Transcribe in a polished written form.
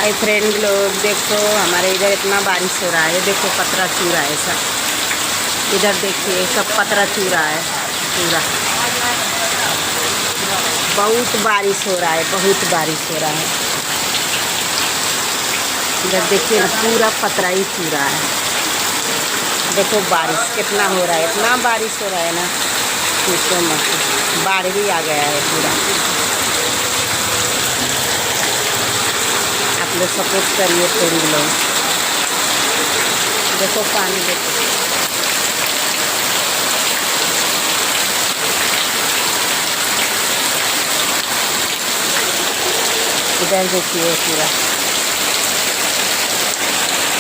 Hi friend लोग, देखो हमारे इधर इतना बारिश हो रहा है। देखो पतरा चू रहा है सब। इधर देखिए सब पतरा चू रहा है पूरा। बहुत बारिश हो रहा है, बहुत बारिश हो रहा है। इधर देखिए ना, पूरा पतरा ही चू रहा है। देखो बारिश कितना हो रहा है, इतना बारिश हो रहा है ना, पूछो मत। बाढ़ भी आ गया है पूरा। आप लोग सपोर्ट करिए थोड़ी लोग। देखो पानी देखो, इधर देखिए पूरा।